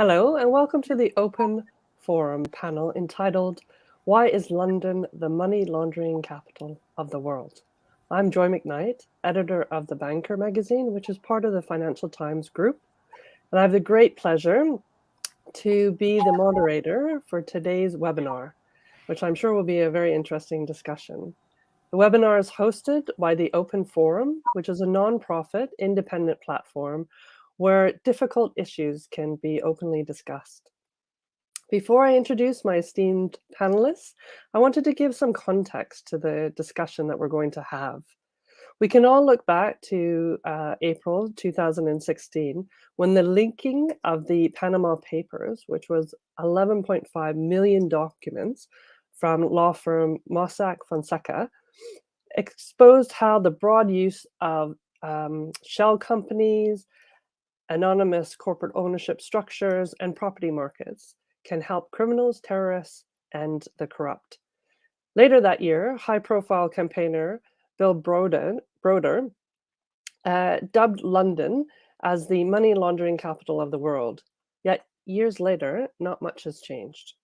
Hello, and welcome to the Open Forum panel entitled, Why is London the Money Laundering Capital of the World? I'm Joy McKnight, editor of The Banker magazine, which is part of the Financial Times group. And I have the great pleasure to be the moderator for today's webinar, which I'm sure will be a very interesting discussion. The webinar is hosted by the Open Forum, which is a nonprofit independent platform where difficult issues can be openly discussed. Before I introduce my esteemed panelists, I wanted to give some context to the discussion that we're going to have. We can all look back to April 2016, when the leaking of the Panama Papers, which was 11.5 million documents from law firm Mossack Fonseca, exposed how the broad use of shell companies, anonymous corporate ownership structures, and property markets can help criminals, terrorists, and the corrupt. Later that year, high-profile campaigner Bill Broder dubbed London as the money laundering capital of the world. Yet years later, not much has changed.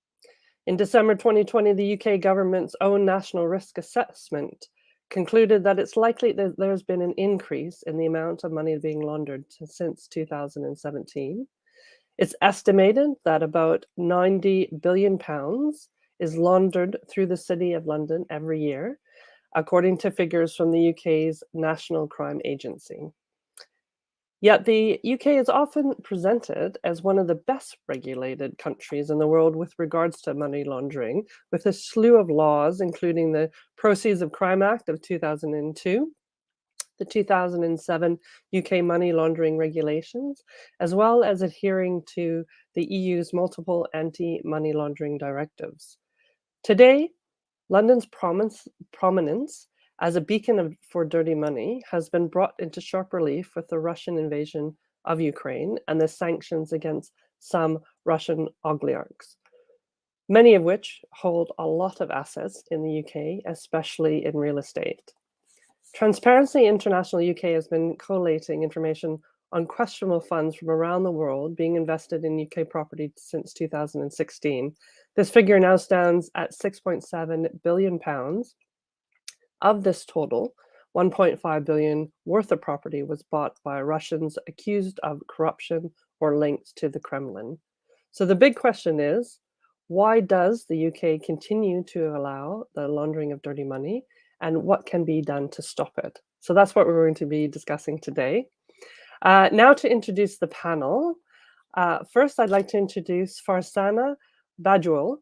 In December 2020, the UK government's own national risk assessment concluded that it's likely that there's been an increase in the amount of money being laundered since 2017. It's estimated that about £90 billion is laundered through the City of London every year, according to figures from the UK's National Crime Agency. Yet the UK is often presented as one of the best regulated countries in the world with regards to money laundering, with a slew of laws, including the Proceeds of Crime Act of 2002, the 2007 UK money laundering regulations, as well as adhering to the EU's multiple anti-money laundering directives. Today, London's prominence as a beacon for dirty money has been brought into sharp relief with the Russian invasion of Ukraine and the sanctions against some Russian oligarchs, many of which hold a lot of assets in the UK, especially in real estate. Transparency International UK has been collating information on questionable funds from around the world being invested in UK property since 2016. This figure now stands at £6.7 billion. Of this total, 1.5 billion worth of property was bought by Russians accused of corruption or linked to the Kremlin. So the big question is, why does the UK continue to allow the laundering of dirty money, and what can be done to stop it? So that's what we're going to be discussing today. Now to introduce the panel. First, I'd like to introduce Farzana Bajwal,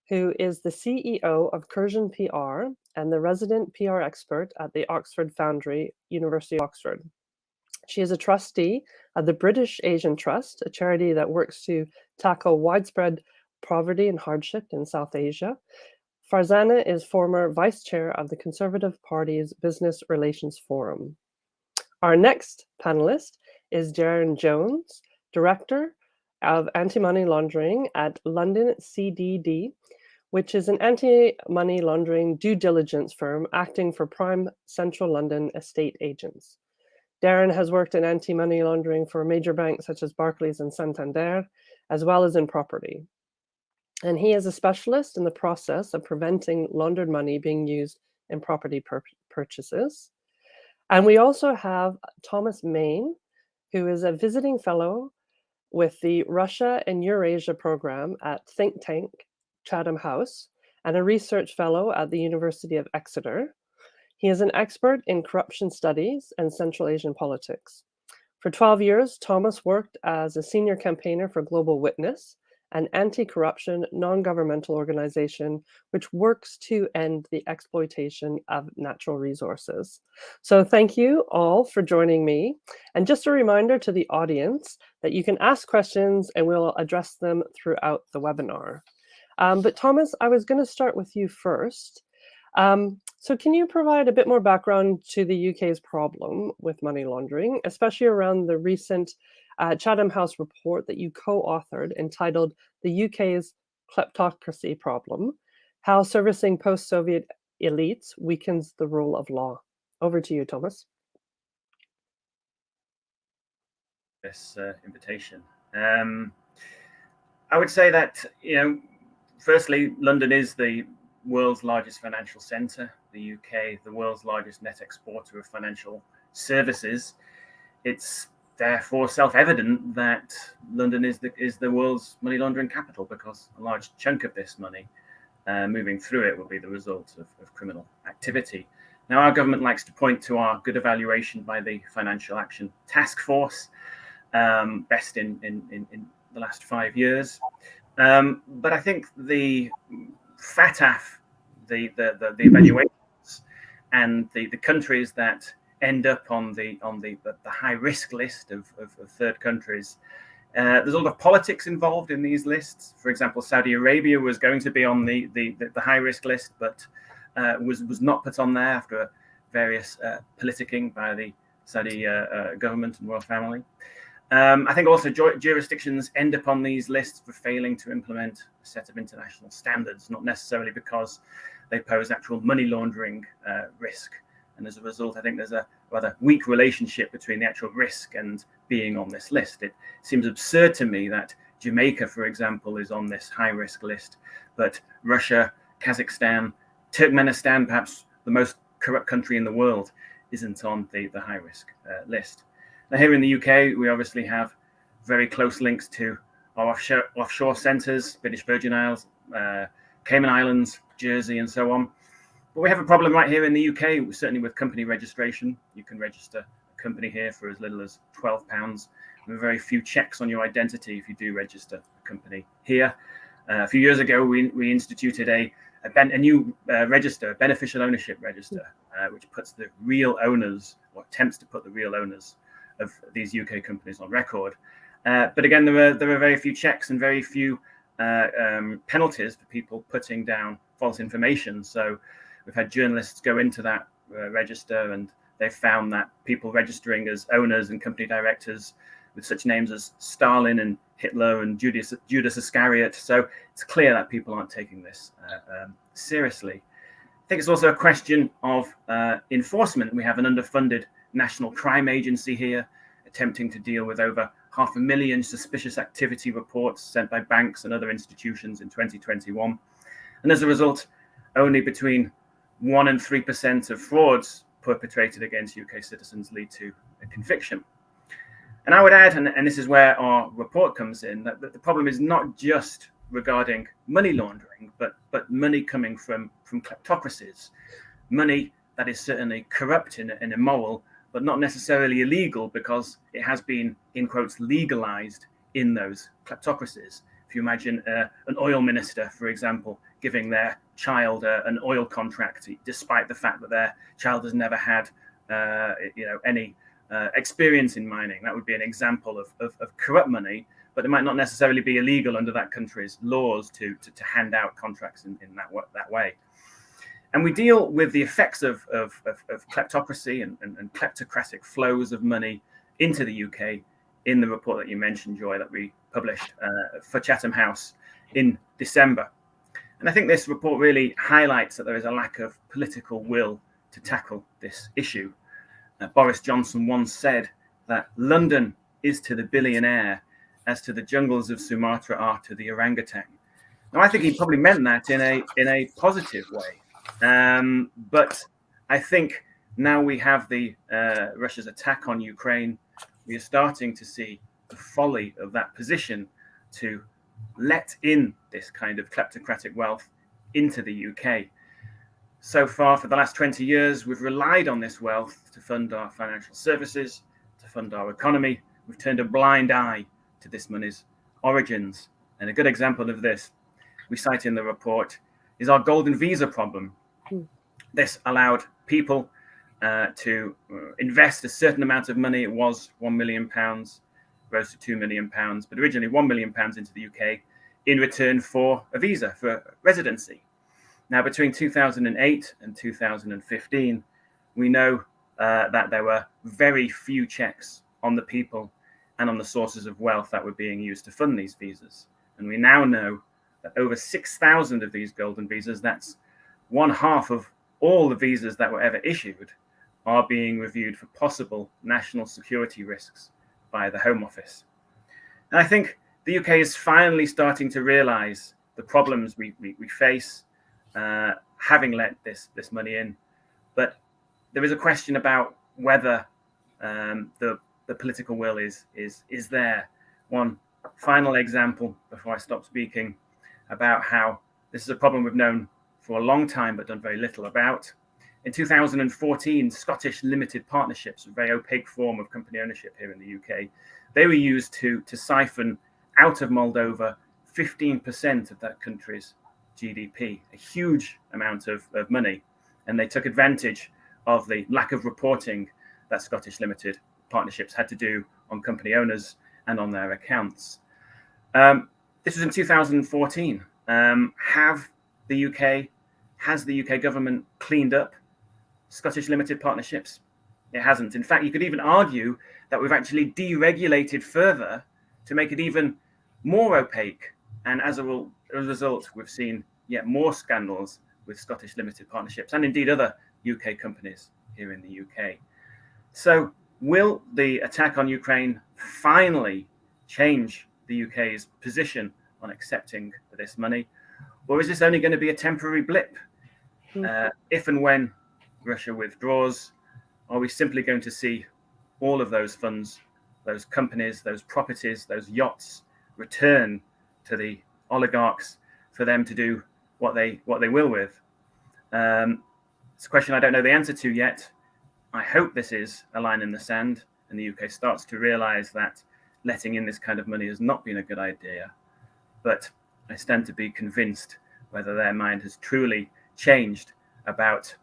who is the CEO of Curzon PR and the resident PR expert at the Oxford Foundry, University of Oxford. She is a trustee of the British Asian Trust, a charity that works to tackle widespread poverty and hardship in South Asia. Farzana is former vice chair of the Conservative Party's Business Relations Forum. Our next panelist is Darren Jones, director of anti-money laundering at London CDD, which is an anti-money laundering due diligence firm acting for prime central London estate agents. Darren has worked in anti-money laundering for major banks such as Barclays and Santander, as well as in property. And he is a specialist in the process of preventing laundered money being used in property purchases. And we also have Thomas Main, who is a visiting fellow with the Russia and Eurasia program at think tank Chatham House and a research fellow at the University of Exeter. He is an expert in corruption studies and Central Asian politics. For 12 years, Thomas worked as a senior campaigner for Global Witness, an anti-corruption non-governmental organization which works to end the exploitation of natural resources. So thank you all for joining me. And just a reminder to the audience that you can ask questions and we'll address them throughout the webinar. But Thomas, I was going to start with you first. So can you provide a bit more background to the UK's problem with money laundering, especially around the recent Chatham House report that you co-authored entitled The UK's Kleptocracy Problem, How Servicing Post-Soviet Elites Weakens the Rule of Law. Over to you, Thomas. This invitation. I would say that, firstly, London is the world's largest financial centre, the UK, the world's largest net exporter of financial services. It's therefore self-evident that London is the world's money laundering capital, because a large chunk of this money moving through it will be the result of criminal activity. Now, our government likes to point to our good evaluation by the Financial Action Task Force, best in the last 5 years. But I think the FATF, the evaluations, and the countries that end up on the high risk list of third countries, there's a lot of politics involved in these lists. For example, Saudi Arabia was going to be on the high risk list, but was not put on there after various politicking by the Saudi government and royal family. I think also jurisdictions end up on these lists for failing to implement a set of international standards, not necessarily because they pose actual money laundering risk. And as a result, I think there's a rather weak relationship between the actual risk and being on this list. It seems absurd to me that Jamaica, for example, is on this high risk list, but Russia, Kazakhstan, Turkmenistan, perhaps the most corrupt country in the world, isn't on the high risk list. Now, here in the UK, we obviously have very close links to our offshore centres, British Virgin Isles, Cayman Islands, Jersey, and so on. But we have a problem right here in the UK, certainly with company registration. You can register a company here for as little as £12. There are very few checks on your identity if you do register a company here. A few years ago, we instituted a new register, a beneficial ownership register, which puts the real owners, or attempts to put the real owners of these UK companies on record. But again, there are very few checks and very few penalties for people putting down false information. So we've had journalists go into that register, and they've found that people registering as owners and company directors with such names as Stalin and Hitler and Judas Iscariot. So it's clear that people aren't taking this seriously. I think it's also a question of enforcement. We have an underfunded national crime agency here, attempting to deal with over 500,000 suspicious activity reports sent by banks and other institutions in 2021. And as a result, only between 1% and 3% of frauds perpetrated against UK citizens lead to a conviction. And I would add, and this is where our report comes in, that the problem is not just regarding money laundering, but money coming from kleptocracies, money that is certainly corrupt and immoral, but not necessarily illegal, because it has been, in quotes, legalized in those kleptocracies. If you imagine an oil minister, for example, giving their child an oil contract, despite the fact that their child has never had any experience in mining, that would be an example of corrupt money, but it might not necessarily be illegal under that country's laws to hand out contracts in that way. And we deal with the effects of kleptocracy and kleptocratic flows of money into the UK in the report that you mentioned, Joy, that we published for Chatham House in December. And I think this report really highlights that there is a lack of political will to tackle this issue. Boris Johnson once said that London is to the billionaire as to the jungles of Sumatra are to the orangutan. Now, I think he probably meant that in a positive way. But I think now we have the Russia's attack on Ukraine, we are starting to see the folly of that position to let in this kind of kleptocratic wealth into the UK. So far, for the last 20 years, we've relied on this wealth to fund our financial services, to fund our economy. We've turned a blind eye to this money's origins. And a good example of this we cite in the report is our golden visa problem. This allowed people to invest a certain amount of money. It was £1 million, rose to £2 million, but originally £1 million into the UK in return for a visa for residency. Now, between 2008 and 2015, we know that there were very few checks on the people and on the sources of wealth that were being used to fund these visas. And we now know that over 6,000 of these golden visas, that's 1/2 of all the visas that were ever issued, are being reviewed for possible national security risks by the Home Office. And I think the UK is finally starting to realize the problems we face, having let this money in. But there is a question about whether the political will is there. One final example before I stop speaking about how this is a problem we've known for a long time but done very little about. In 2014, Scottish limited partnerships, a very opaque form of company ownership here in the UK, they were used to siphon out of Moldova 15% of that country's GDP, a huge amount of money. And they took advantage of the lack of reporting that Scottish limited partnerships had to do on company owners and on their accounts. This was in 2014. Has the UK government cleaned up Scottish limited partnerships? It hasn't. In fact, you could even argue that we've actually deregulated further to make it even more opaque. And as a result, we've seen yet more scandals with Scottish limited partnerships and indeed other UK companies here in the UK. So will the attack on Ukraine finally change the UK's position on accepting this money? Or is this only going to be a temporary blip? If and when Russia withdraws, are we simply going to see all of those funds, those companies, those properties, those yachts return to the oligarchs for them to do what they will with? It's a question I don't know the answer to yet. I hope this is a line in the sand and the UK starts to realize that letting in this kind of money has not been a good idea. But I stand to be convinced whether their mind has truly changed about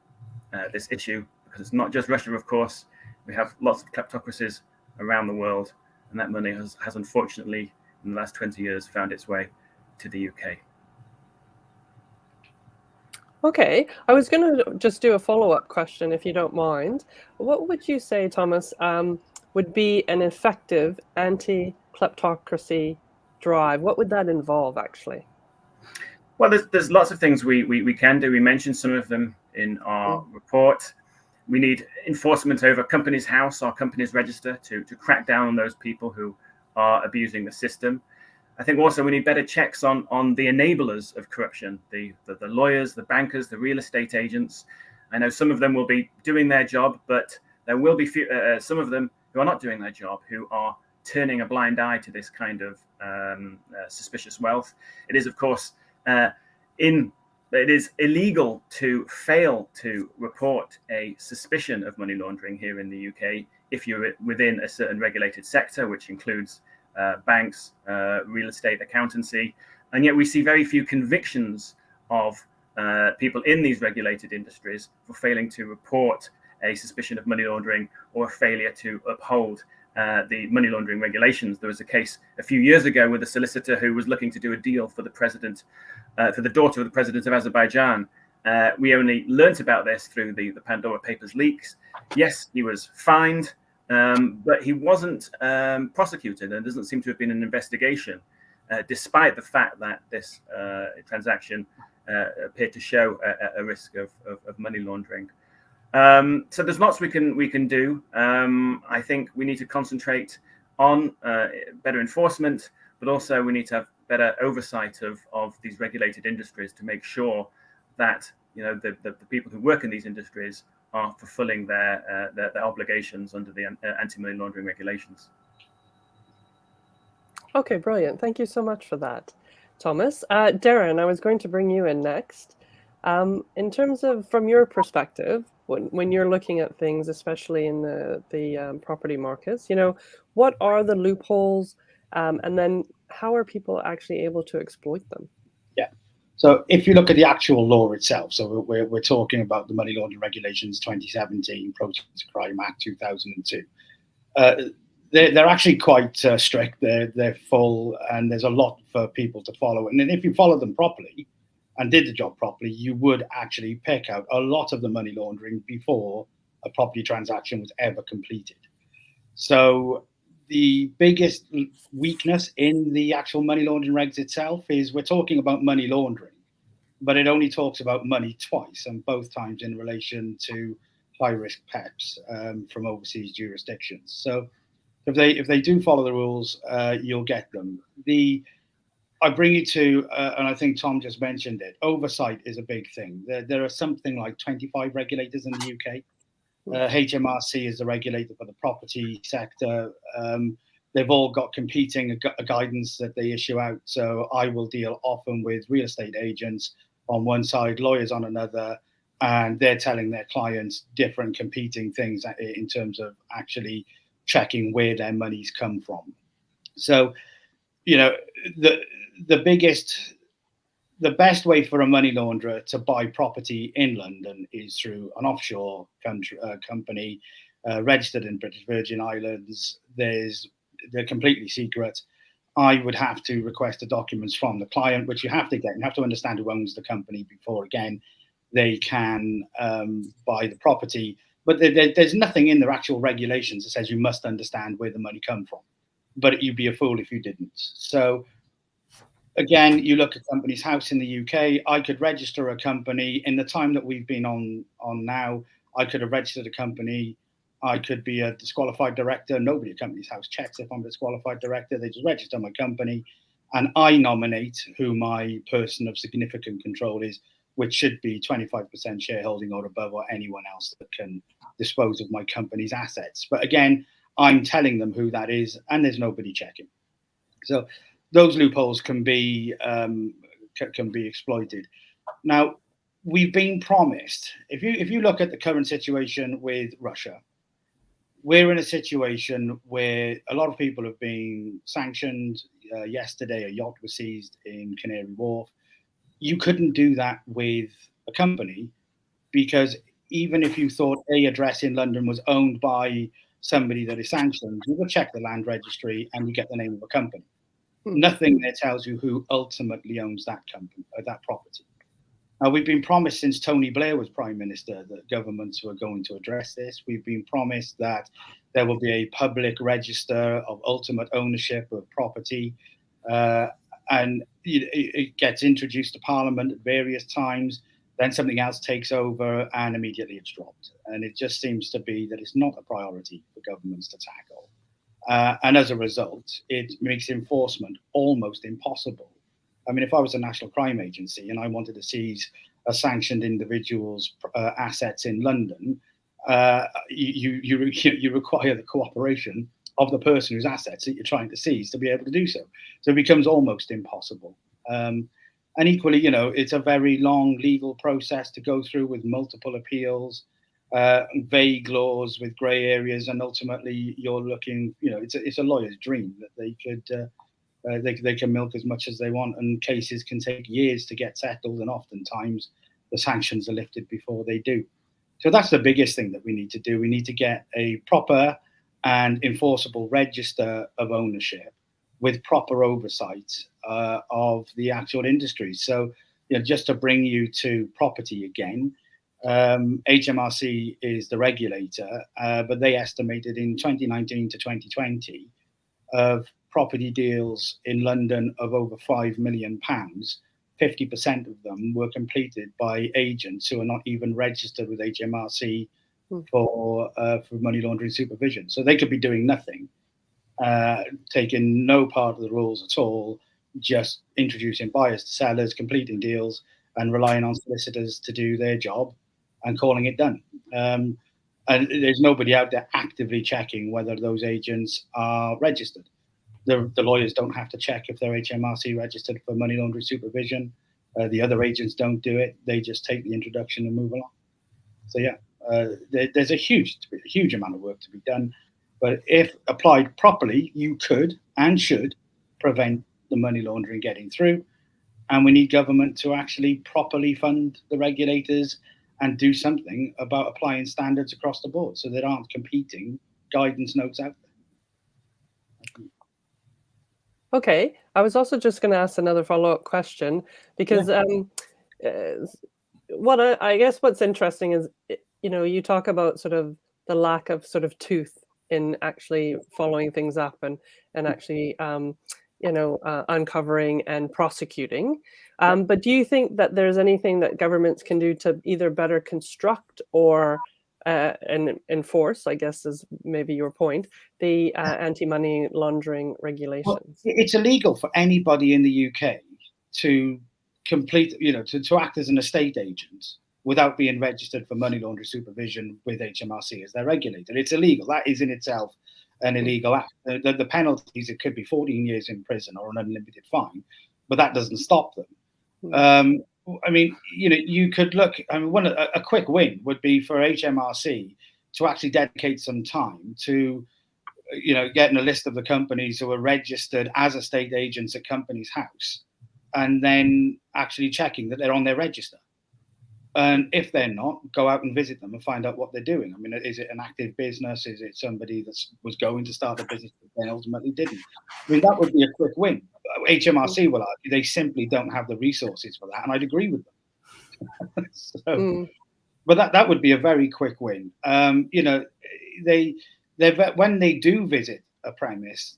this issue, because it's not just Russia, of course. We have lots of kleptocracies around the world, and that money has unfortunately, in the last 20 years, found its way to the UK. Okay, I was going to just do a follow-up question, if you don't mind. What would you say, Thomas, would be an effective anti-kleptocracy drive? What would that involve, actually? Well, there's lots of things we can do. We mentioned some of them in our report. We need enforcement over Companies House or Companies Register to crack down on those people who are abusing the system. I think also we need better checks on the enablers of corruption, the lawyers, the bankers, the real estate agents. I know some of them will be doing their job, but there will be some of them who are not doing their job, who are turning a blind eye to this kind of suspicious wealth. It is, of course, it is illegal to fail to report a suspicion of money laundering here in the UK if you're within a certain regulated sector, which includes banks, real estate, accountancy. And yet we see very few convictions of people in these regulated industries for failing to report a suspicion of money laundering or a failure to uphold the money laundering regulations. There was a case a few years ago with a solicitor who was looking to do a deal for the president, for the daughter of the president of Azerbaijan. We only learnt about this through the Pandora Papers leaks. Yes, he was fined, but he wasn't prosecuted. There doesn't seem to have been an investigation, despite the fact that this transaction appeared to show a risk of money laundering. So there's lots we can do. I think we need to concentrate on better enforcement, but also we need to have better oversight of these regulated industries to make sure that the people who work in these industries are fulfilling their obligations under the anti-money laundering regulations. Okay, brilliant. Thank you so much for that, Thomas. Darren, I was going to bring you in next. In terms of, from your perspective, when you're looking at things, especially in the property markets, what are the loopholes, and then how are people actually able to exploit them? Yeah. So if you look at the actual law itself, so we're talking about the Money Laundering Regulations 2017, Protection to Crime Act 2002. They're actually quite strict. They're full, and there's a lot for people to follow. And then if you follow them properly and did the job properly, you would actually pick out a lot of the money laundering before a property transaction was ever completed. So the biggest weakness in the actual money laundering regs itself is we're talking about money laundering, but it only talks about money twice, and both times in relation to high-risk PEPs from overseas jurisdictions. So If they do follow the rules, you'll get them. I bring you to, and I think Tom just mentioned it, oversight is a big thing. There are something like 25 regulators in the UK. HMRC is the regulator for the property sector. They've all got competing guidance that they issue out. So I will deal often with real estate agents on one side, lawyers on another, and they're telling their clients different competing things in terms of actually checking where their money's come from. So, the best way for a money launderer to buy property in London is through an offshore company registered in British Virgin Islands. They're completely secret. I would have to request the documents from the client, which you have to get. You have to understand who owns the company before, again, they can buy the property. But there's nothing in their actual regulations that says you must understand where the money comes from. But you'd be a fool if you didn't. So again, you look at Companies House in the UK. I could register a company in the time that we've been on now. I could have registered a company. I could be a disqualified director. Nobody at Companies House checks if I'm a disqualified director. They just register my company, and I nominate who my person of significant control is, which should be 25% shareholding or above, or anyone else that can dispose of my company's assets. But again, I'm telling them who that is, and there's nobody checking. So those loopholes can be exploited. Now, we've been promised. If you look at the current situation with Russia, we're in a situation where a lot of people have been sanctioned. Yesterday, a yacht was seized in Canary Wharf. You couldn't do that with a company, because even if you thought a address in London was owned by somebody that is sanctioned, you would check the land registry and you get the name of a company. Nothing there tells you who ultimately owns that company or that property. Now, we've been promised since Tony Blair was Prime Minister that governments were going to address this. We've been promised that there will be a public register of ultimate ownership of property, and it gets introduced to Parliament at various times. Then something else takes over and immediately it's dropped. And it just seems to be that it's not a priority for governments to tackle. And as a result, it makes enforcement almost impossible. I mean, if I was a national crime agency and I wanted to seize a sanctioned individual's assets in London, you require the cooperation of the person whose assets that you're trying to seize to be able to do so. So it becomes almost impossible. And equally, it's a very long legal process to go through with multiple appeals, vague laws with grey areas, and ultimately you're looking, it's a lawyer's dream that they could they can milk as much as they want, and cases can take years to get settled, and oftentimes the sanctions are lifted before they do. So that's the biggest thing that we need to do. We need to get a proper and enforceable register of ownership with proper oversight of the actual industry. So, just to bring you to property again, HMRC is the regulator, but they estimated in 2019 to 2020 of property deals in London of over £5 million, 50% of them were completed by agents who are not even registered with HMRC for money laundering supervision. So they could be doing nothing, taking no part of the rules at all, just introducing buyers to sellers, completing deals, and relying on solicitors to do their job and calling it done. And there's nobody out there actively checking whether those agents are registered. The lawyers don't have to check if they're HMRC registered for money laundering supervision. The other agents don't do it. They just take the introduction and move along. So there's a huge amount of work to be done. But if applied properly, you could and should prevent the money laundering getting through. And we need government to actually properly fund the regulators and do something about applying standards across the board so there aren't competing guidance notes out there. Okay, I was also just going to ask another follow-up question, because I guess what's interesting is, you talk about sort of the lack of sort of tooth in actually following things up and actually uncovering and prosecuting. But do you think that there's anything that governments can do to either better construct or and enforce, I guess is maybe your point, the anti-money laundering Well, regulations? it's illegal for anybody in the UK to to act as an estate agent without being registered for money laundering supervision with HMRC as their regulator. It's illegal. That is in itself an illegal act. The penalties, it could be 14 years in prison or an unlimited fine, but that doesn't stop them. I mean, you could look. I mean, a quick win would be for HMRC to actually dedicate some time to, getting a list of the companies who are registered as estate agents at Companies House, and then actually checking that they're on their register. And if they're not, go out and visit them and find out what they're doing. I mean, is it an active business? Is it somebody that was going to start a business but then ultimately didn't? I mean, that would be a quick win. HMRC will argue they simply don't have the resources for that, and I'd agree with them. But that would be a very quick win. When they do visit a premises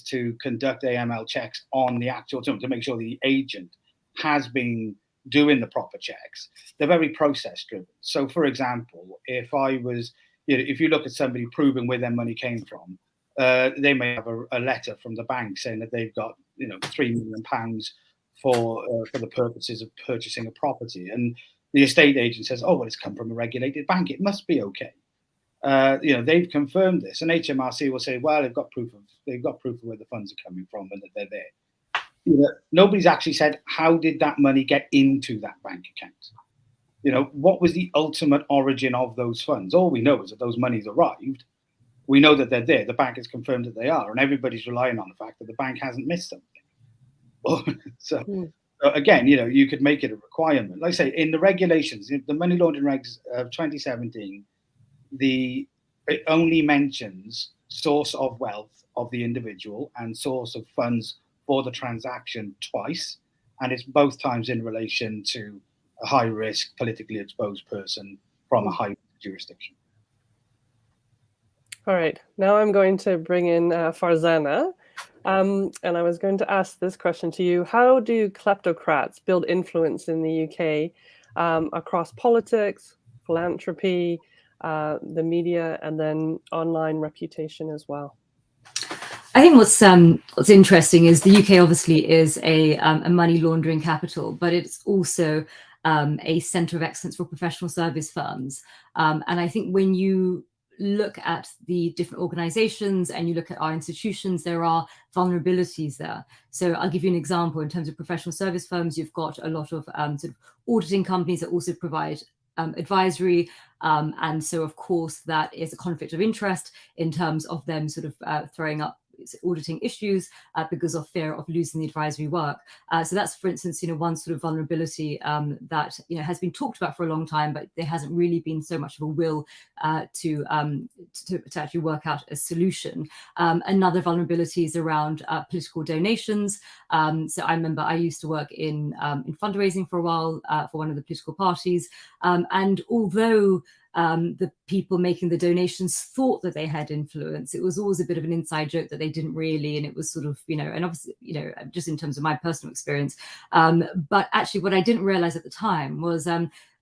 to conduct AML checks on the actual to make sure the agent has been doing the proper checks, they're very process driven. So, for example, if you look at somebody proving where their money came from, they may have a letter from the bank saying that they've got £3 million for the purposes of purchasing a property, and the estate agent says, "Oh, well, it's come from a regulated bank. It must be okay." They've confirmed this, and HMRC will say, "Well, they've got proof of where the funds are coming from and that they're there." Nobody's actually said, how did that money get into that bank account? What was the ultimate origin of those funds? All we know is that those monies arrived. We know that they're there. The bank has confirmed that they are, and everybody's relying on the fact that the bank hasn't missed something. So again, you could make it a requirement. Like I say, in the regulations, the money laundering regs of 2017, it only mentions source of wealth of the individual and source of funds for the transaction twice, and it's both times in relation to a high-risk, politically exposed person from a high jurisdiction. All right, now I'm going to bring in Farzana, and I was going to ask this question to you. How do kleptocrats build influence in the UK across politics, philanthropy, the media, and then online reputation as well? I think what's interesting is the UK obviously is a money laundering capital, but it's also a centre of excellence for professional service firms. And I think when you look at the different organisations and you look at our institutions, there are vulnerabilities there. So I'll give you an example. In terms of professional service firms, you've got a lot of sort of auditing companies that also provide advisory, and so of course that is a conflict of interest in terms of them sort of throwing up auditing issues because of fear of losing the advisory work. So that's, for instance, one sort of vulnerability that has been talked about for a long time, but there hasn't really been so much of a will to actually work out a solution. Another vulnerability is around political donations. So I remember I used to work in fundraising for a while for one of the political parties, and although the people making the donations thought that they had influence, it was always a bit of an inside joke that they didn't really, and it was sort of, and obviously, just in terms of my personal experience. But actually what I didn't realize at the time was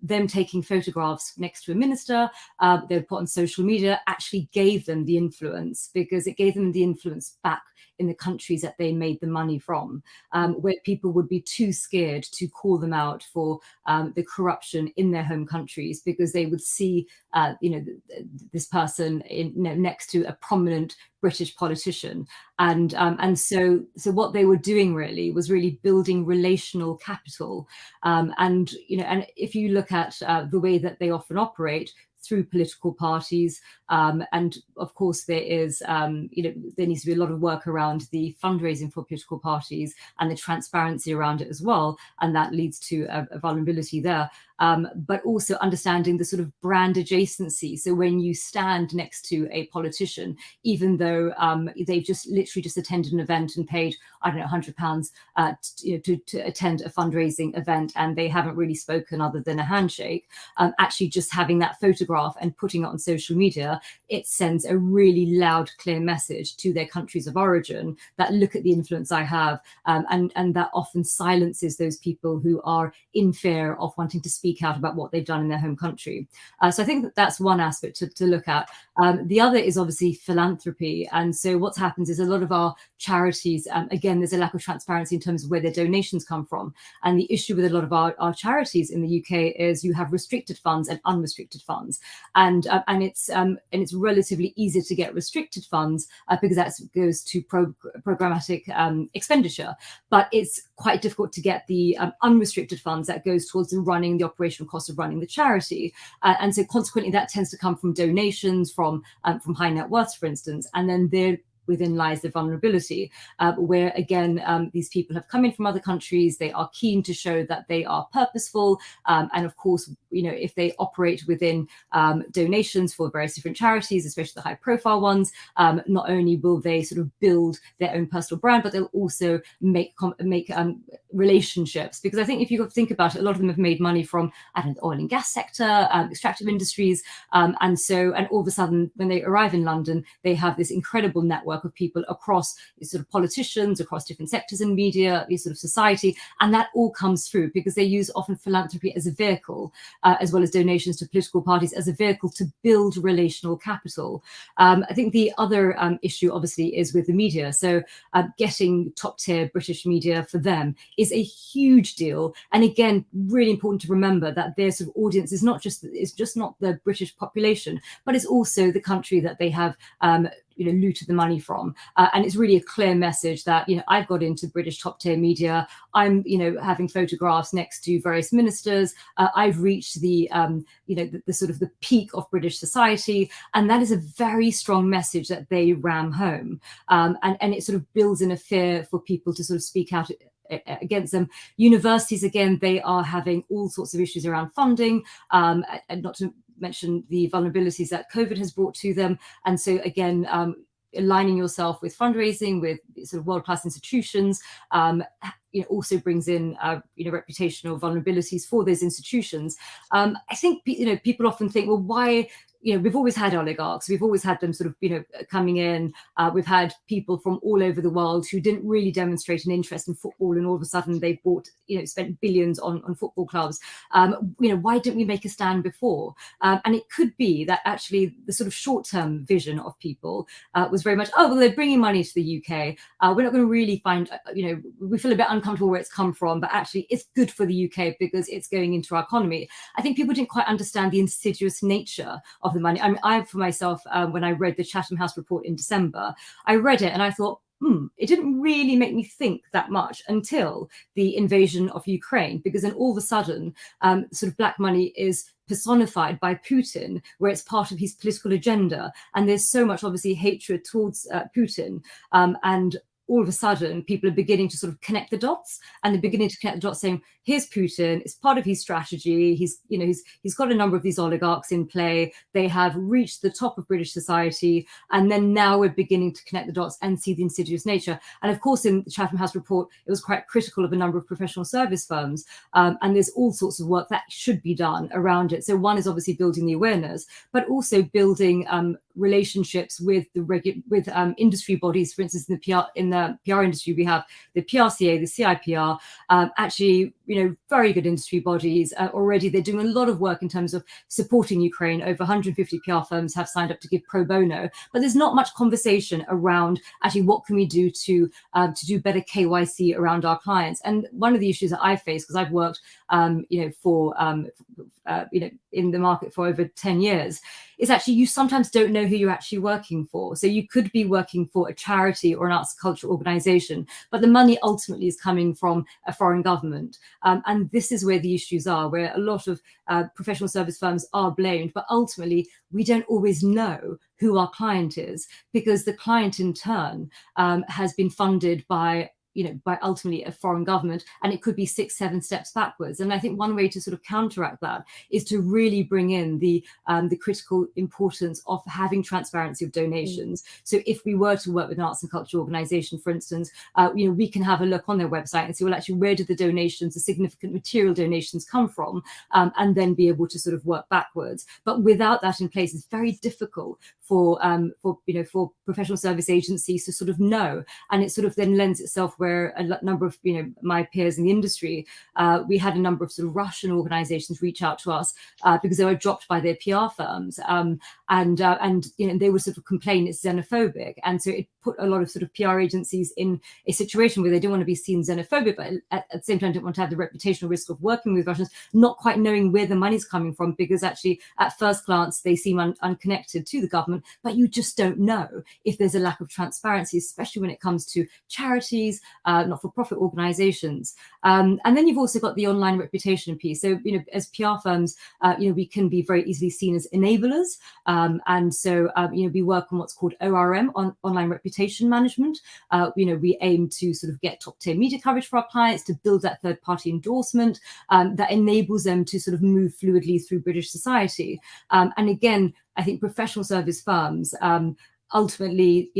them taking photographs next to a minister, they would put on social media, actually gave them the influence, because it gave them the influence back in the countries that they made the money from, where people would be too scared to call them out for the corruption in their home countries, because they would see, this person next to a prominent British politician, and so what they were doing really was really building relational capital, and if you look at the way that they often operate through political parties, and of course there is there needs to be a lot of work around the fundraising for political parties and the transparency around it as well, and that leads to a vulnerability there, but also understanding the sort of brand adjacency. So when you stand next to a politician, even though they've just literally attended an event and paid, I don't know, £100 to attend a fundraising event, and they haven't really spoken other than a handshake, actually just having that photograph and putting it on social media, it sends a really loud, clear message to their countries of origin that look at the influence I have, and that often silences those people who are in fear of wanting to speak speak out about what they've done in their home country. So I think that that's one aspect to look at. The other is obviously philanthropy. And so what happens is a lot of our charities, again, there's a lack of transparency in terms of where their donations come from. And the issue with a lot of our charities in the UK is you have restricted funds and unrestricted funds. And it's relatively easy to get restricted funds because that goes to programmatic expenditure. But it's quite difficult to get the unrestricted funds that goes towards the operational cost of running the charity. And so consequently, that tends to come from donations from high net worths, for instance, and then within lies the vulnerability, where again, these people have come in from other countries. They are keen to show that they are purposeful. And of course, if they operate within donations for various different charities, especially the high profile ones, not only will they sort of build their own personal brand, but they'll also make relationships. Because I think if you think about it, a lot of them have made money from, I don't know, the oil and gas sector, extractive industries. And all of a sudden, when they arrive in London, they have this incredible network of people across sort of politicians, across different sectors in media, this sort of society, and that all comes through because they use often philanthropy as a vehicle, as well as donations to political parties as a vehicle to build relational capital. I think the other issue, obviously, is with the media. So getting top-tier British media for them is a huge deal, and again, really important to remember that their sort of audience is just not the British population, but it's also the country that they have looted the money from. And it's really a clear message that, I've got into British top tier media. I'm, having photographs next to various ministers. I've reached the sort of the peak of British society. And that is a very strong message that they ram home. And it sort of builds in a fear for people to sort of speak out against them. Universities, again, they are having all sorts of issues around funding, and not to mention the vulnerabilities that COVID has brought to them. And so again, aligning yourself with fundraising, with sort of world-class institutions, also brings in, reputational vulnerabilities for those institutions. I think, people often think, well, why, we've always had oligarchs. We've always had them sort of, coming in. We've had people from all over the world who didn't really demonstrate an interest in football, and all of a sudden they bought, spent billions on football clubs. Why didn't we make a stand before? And it could be that actually the sort of short-term vision of people was very much, oh, well, they're bringing money to the UK. We're not going to really find, we feel a bit uncomfortable where it's come from, but actually it's good for the UK because it's going into our economy. I think people didn't quite understand the insidious nature of the money. I mean, I, for myself, when I read the Chatham House report in December, I read it and I thought, it didn't really make me think that much until the invasion of Ukraine, because then all of a sudden, sort of black money is personified by Putin, where it's part of his political agenda. And there's so much, obviously, hatred towards Putin. And all of a sudden, people are beginning to sort of connect the dots, and they're beginning to connect the dots saying, here's Putin, it's part of his strategy. He's got a number of these oligarchs in play. They have reached the top of British society. And then now we're beginning to connect the dots and see the insidious nature. And of course, in the Chatham House report, it was quite critical of a number of professional service firms. And there's all sorts of work that should be done around it. So one is obviously building the awareness, but also building relationships with industry bodies. For instance, in the PR industry, we have the PRCA, the CIPR, actually, very good industry bodies. Already they're doing a lot of work in terms of supporting Ukraine. Over 150 PR firms have signed up to give pro bono, but there's not much conversation around actually what can we do to do better KYC around our clients. And one of the issues that I face, because I've worked, in the market for over 10 years, is actually you sometimes don't know who you're actually working for. So you could be working for a charity or an arts and culture organization, but the money ultimately is coming from a foreign government. And this is where the issues are, where a lot of professional service firms are blamed, but ultimately we don't always know who our client is, because the client in turn has been funded by ultimately a foreign government, and it could be 6-7 steps backwards. And I think one way to sort of counteract that is to really bring in the critical importance of having transparency of donations. So if we were to work with an arts and culture organization, for instance, we can have a look on their website and see, well, actually, where did the donations, the significant material donations come from, and then be able to sort of work backwards. But without that in place, it's very difficult for professional service agencies to sort of know, and it sort of then lends itself where where a number of my peers in the industry, we had a number of sort of Russian organizations reach out to us because they were dropped by their PR firms, and they would sort of complain it's xenophobic, and so it put a lot of sort of PR agencies in a situation where they don't want to be seen xenophobic, but at the same time don't want to have the reputational risk of working with Russians, not quite knowing where the money's coming from, because actually at first glance they seem unconnected to the government, but you just don't know if there's a lack of transparency, especially when it comes to charities, not-for-profit organizations. And then you've also got the online reputation piece. So, as PR firms, we can be very easily seen as enablers. And so, we work on what's called ORM, on online reputation management. We aim to sort of get top-tier media coverage for our clients, to build that third-party endorsement that enables them to sort of move fluidly through British society. And again, I think professional service firms, ultimately,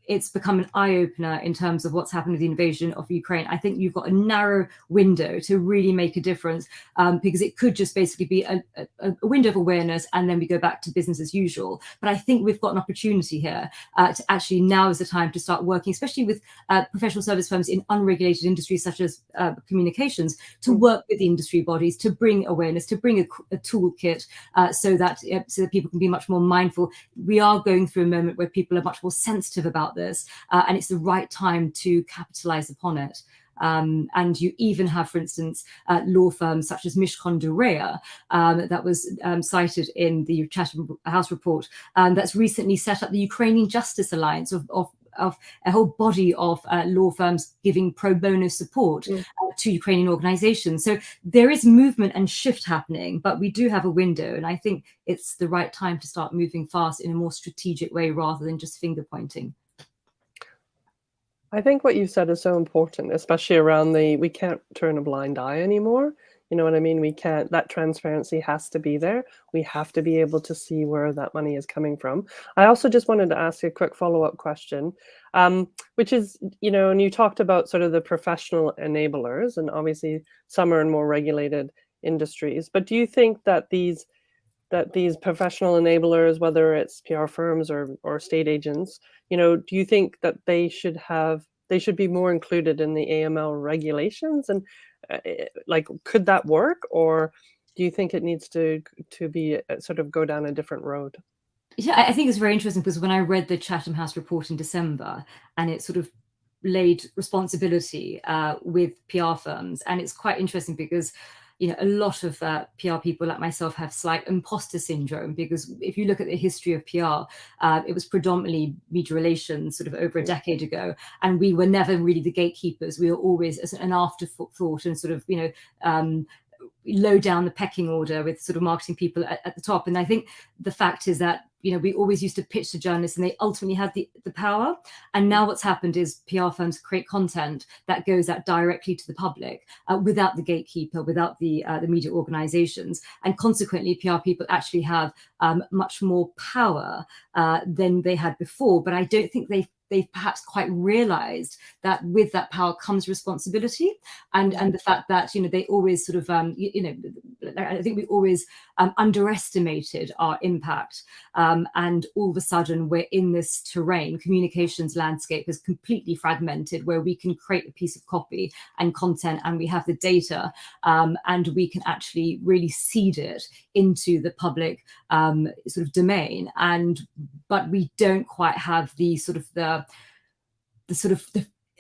it's become an eye-opener in terms of what's happened with the invasion of Ukraine. I think you've got a narrow window to really make a difference, because it could just basically be a window of awareness and then we go back to business as usual. But I think we've got an opportunity here to actually, now is the time to start working, especially with professional service firms in unregulated industries such as communications, to work with the industry bodies, to bring awareness, to bring a toolkit so that people can be much more mindful. We are going through a moment where people are much more sensitive about this, and it's the right time to capitalize upon it. And you even have, for instance, law firms such as Mishcon de Rea, that was cited in the Chatham House report, that's recently set up the Ukrainian Justice Alliance of a whole body of law firms giving pro bono support to Ukrainian organizations. So there is movement and shift happening, but we do have a window, and I think it's the right time to start moving fast in a more strategic way rather than just finger pointing. I think what you said is so important, especially around we can't turn a blind eye anymore. You know what I mean? We can't, that transparency has to be there. We have to be able to see where that money is coming from. I also just wanted to ask you a quick follow-up question, which is, and you talked about sort of the professional enablers, and obviously some are in more regulated industries, but do you think that these professional enablers, whether it's PR firms or state agents, do you think that they should be more included in the AML regulations? And could that work, or do you think it needs to be sort of go down a different road? Yeah, I think it's very interesting, because when I read the Chatham House report in December, and it sort of laid responsibility with PR firms, and it's quite interesting because a lot of PR people like myself have slight imposter syndrome, because if you look at the history of PR, it was predominantly media relations sort of over a decade ago, and we were never really the gatekeepers. We were always as an afterthought and sort of low down the pecking order with sort of marketing people at the top. And I think the fact is that we always used to pitch to journalists, and they ultimately had the power. And now what's happened is PR firms create content that goes out directly to the public without the gatekeeper, without the media organizations. And consequently, PR people actually have much more power than they had before. But I don't think they've perhaps quite realized that with that power comes responsibility, and the fact that they always sort of I think we always underestimated our impact, and all of a sudden we're in this terrain. Communications landscape is completely fragmented, where we can create a piece of copy and content, and we have the data, and we can actually really seed it into the public sort of domain, but we don't quite have the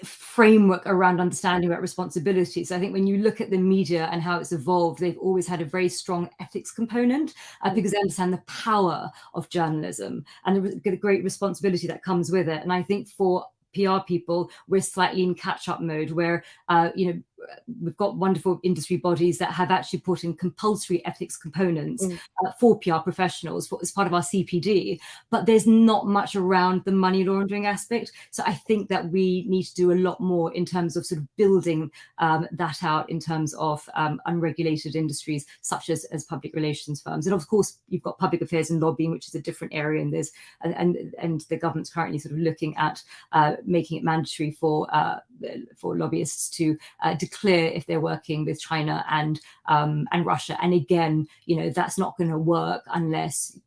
framework around understanding about responsibility. So I think when you look at the media and how it's evolved, they've always had a very strong ethics component, because they understand the power of journalism and the great responsibility that comes with it. And I think for PR people, we're slightly in catch-up mode, where we've got wonderful industry bodies that have actually put in compulsory ethics components for PR professionals as part of our CPD, but there's not much around the money laundering aspect. So I think that we need to do a lot more in terms of sort of building that out in terms of unregulated industries such as public relations firms. And of course, you've got public affairs and lobbying, which is a different area in this, and the government's currently sort of looking at making it mandatory for lobbyists to declare if they're working with China and Russia. And again, that's not going to work unless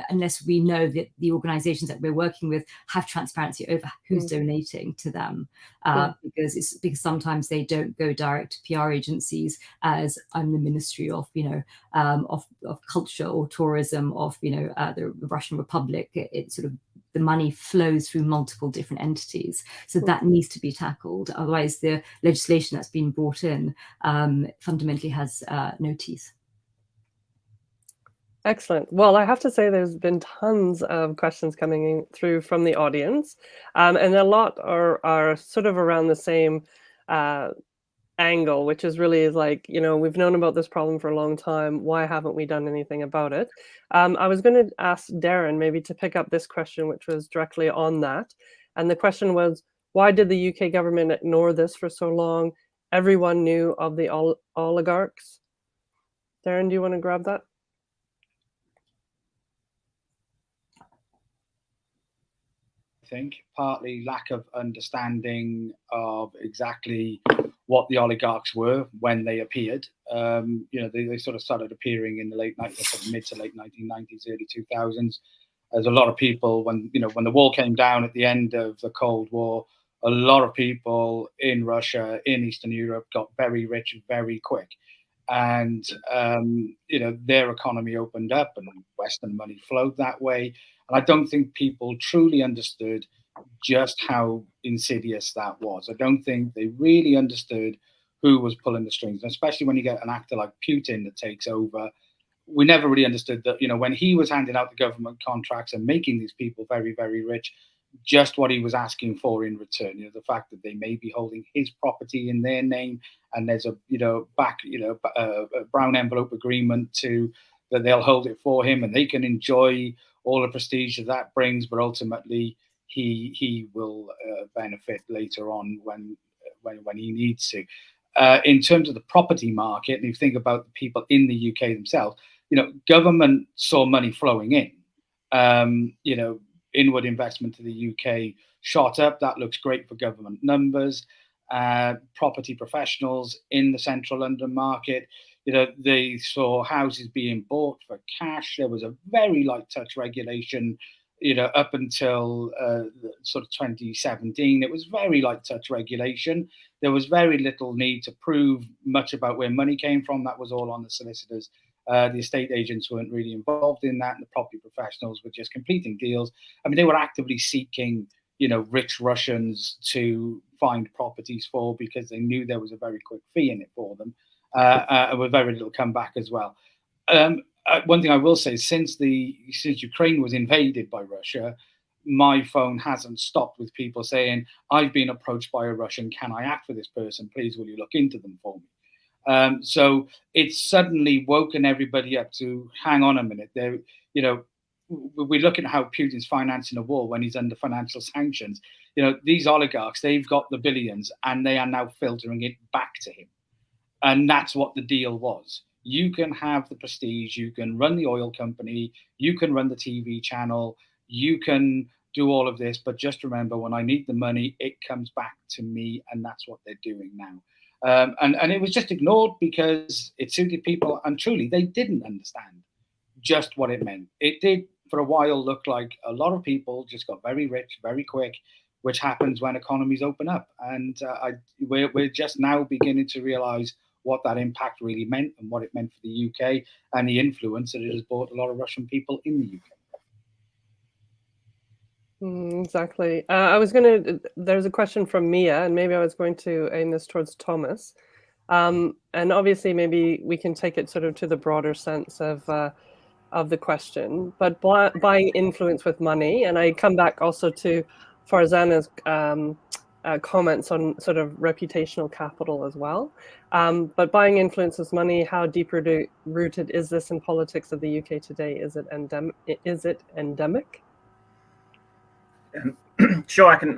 unless we know that the organizations that we're working with have transparency over who's donating to them, because sometimes they don't go direct to PR agencies, as I'm the Ministry of of Culture or Tourism of the Russian Republic. It sort of, the money flows through multiple different entities, so that needs to be tackled. Otherwise, the legislation that's been brought in fundamentally has no teeth. Excellent. Well, I have to say there's been tons of questions coming through from the audience, and a lot are sort of around the same angle, which is really like, we've known about this problem for a long time. Why haven't we done anything about it? I was going to ask Darren maybe to pick up this question, which was directly on that. And the question was, why did the UK government ignore this for so long? Everyone knew of the oligarchs. Darren, do you want to grab that? I think partly lack of understanding of exactly what the oligarchs were when they appeared. They sort of started appearing in the mid to late 1990s, early 2000s. There's a lot of people when the wall came down at the end of the Cold War, a lot of people in Russia, in Eastern Europe, got very rich very quick. And their economy opened up and Western money flowed that way. And I don't think people truly understood just how insidious that was. I don't think they really understood who was pulling the strings, and especially when you get an actor like Putin that takes over. We never really understood that, when he was handing out the government contracts and making these people very, very rich, just what he was asking for in return. The fact that they may be holding his property in their name, and there's a brown envelope agreement that they'll hold it for him, and they can enjoy all the prestige that brings, but ultimately he will benefit later on when he needs to. In terms of the property market, and you think about the people in the UK themselves, government saw money flowing in. Inward investment to the UK shot up. That looks great for government numbers. Property professionals in the central London market, they saw houses being bought for cash. There was a very light touch regulation, up until sort of 2017. It was very light touch regulation. There was very little need to prove much about where money came from. That was all on the solicitors. The estate agents weren't really involved in that, and the property professionals were just completing deals. I mean, they were actively seeking, rich Russians to find properties for, because they knew there was a very quick fee in it for them, with very little comeback as well. One thing I will say, since Ukraine was invaded by Russia, my phone hasn't stopped with people saying, I've been approached by a Russian, can I act for this person? Please, will you look into them for me? So it's suddenly woken everybody up to hang on a minute. We look at how Putin's financing a war when he's under financial sanctions. These oligarchs, they've got the billions and they are now filtering it back to him. And that's what the deal was. You can have the prestige, you can run the oil company, you can run the TV channel, you can do all of this, but just remember, when I need the money, it comes back to me, and that's what they're doing now. And it was just ignored because it suited people, and truly, they didn't understand just what it meant. It did, for a while, look like a lot of people just got very rich very quick, which happens when economies open up. And we're just now beginning to realize what that impact really meant and what it meant for the UK and the influence that it has brought a lot of Russian people in the UK. Exactly. There's a question from Mia, and maybe I was going to aim this towards Thomas. And obviously, maybe we can take it sort of to the broader sense of the question, but buying influence with money. And I come back also to Farzana's comments on sort of reputational capital as well. But buying influence with money, how deep rooted is this in politics of the UK today? Is it endemic? Sure, I can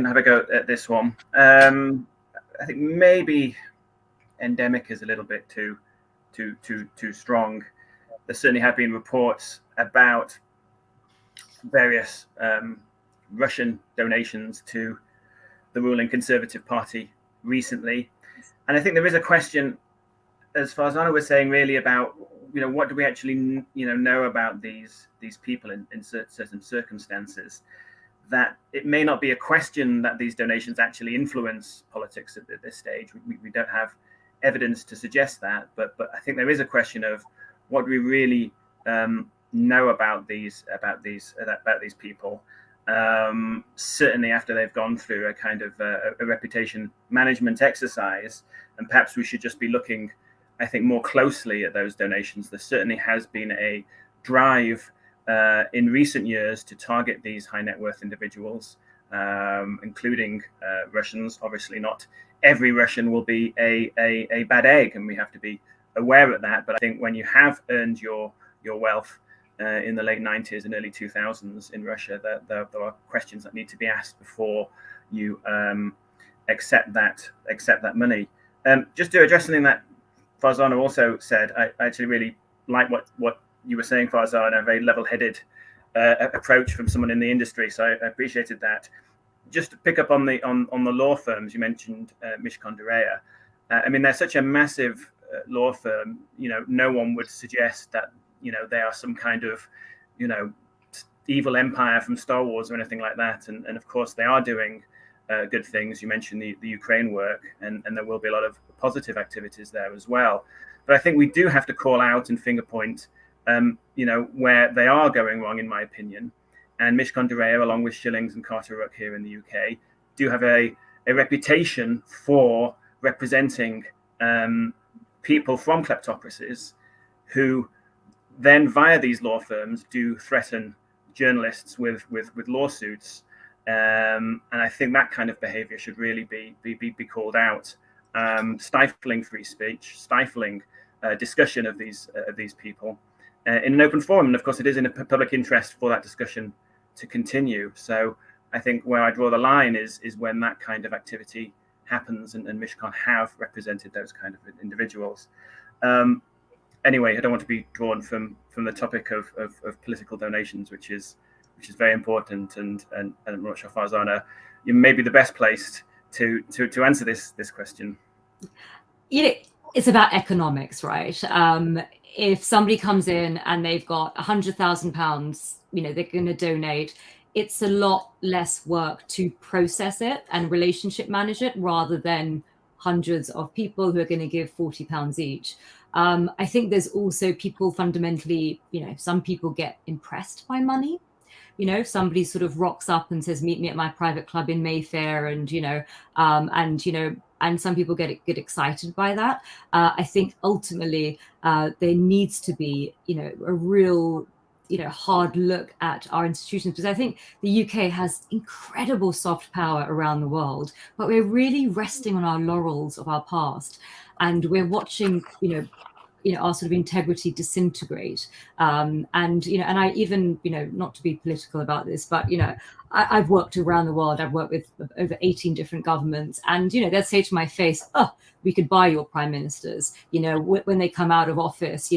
have a go at this one. I think maybe endemic is a little bit too strong. There certainly have been reports about various Russian donations to the ruling Conservative Party recently, and I think there is a question, as far as Anna was saying, really about what do we actually know about these people in certain circumstances, that it may not be a question that these donations actually influence politics at this stage. We don't have evidence to suggest that, but I think there is a question of what do we really know about these people. Certainly after they've gone through a kind of a reputation management exercise, and perhaps we should just be looking, I think, more closely at those donations. There certainly has been a drive in recent years to target these high net worth individuals, including Russians. Obviously, not every Russian will be a bad egg, and we have to be aware of that. But I think when you have earned your wealth in the late 90s and early 2000s in Russia, there are questions that need to be asked before you accept that money. Just to address something that Farzana also said, I actually really like what you were saying, Farzana, a very level-headed approach from someone in the industry. So I appreciated that. Just to pick up on the law firms, you mentioned Mishcon de Reya. I mean, they're such a massive law firm. No one would suggest that they are some kind of evil empire from Star Wars or anything like that. And of course, they are doing good things. You mentioned the Ukraine work, and there will be a lot of positive activities there as well. But I think we do have to call out and finger point, where they are going wrong, in my opinion. And Mishcon de Reya, along with Shillings and Carter Ruck here in the UK, do have a reputation for representing people from kleptocracies who then, via these law firms, do threaten journalists with lawsuits. And I think that kind of behavior should really be called out, stifling free speech, stifling discussion of these people in an open forum. And of course, it is in a public interest for that discussion to continue. So I think where I draw the line is when that kind of activity happens, and Mishcon have represented those kind of individuals. Anyway, I don't want to be drawn from the topic of political donations, which is very important, and I'm not sure, Farzana, you may be the best placed to answer this question. It's about economics, right? If somebody comes in and they've got £100,000, they're going to donate. It's a lot less work to process it and relationship manage it, rather than hundreds of people who are going to give £40 each. I think there's also people fundamentally, some people get impressed by money. Somebody sort of rocks up and says, meet me at my private club in Mayfair, and and some people get excited by that. I think ultimately there needs to be, a real, hard look at our institutions, because I think the UK has incredible soft power around the world, but we're really resting on our laurels of our past, and we're watching, our sort of integrity disintegrate. And I even, not to be political about this, but, I've worked around the world. I've worked with over 18 different governments, and, they'd say to my face, oh, we could buy your prime ministers, when they come out of office,